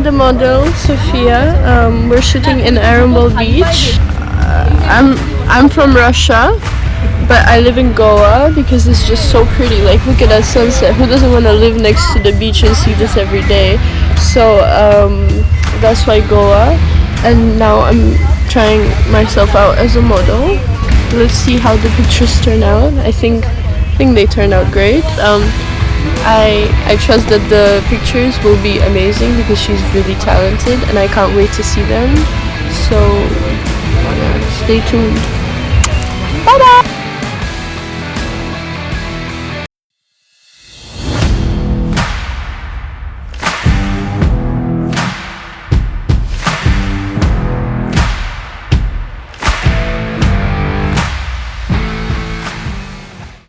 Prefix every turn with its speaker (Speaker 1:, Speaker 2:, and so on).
Speaker 1: I'm the model, Sophia. We're shooting in Arambol Beach. I'm from Russia, but I live in Goa because it's just so pretty. Like, look at that sunset. Who doesn't want to live next to the beach and see this every day? So that's why Goa. And now I'm trying myself out as a model. Let's see how the pictures turn out. I think they turn out great. I trust that the pictures will be amazing because she's really talented and I can't wait to see them. So yeah, stay tuned.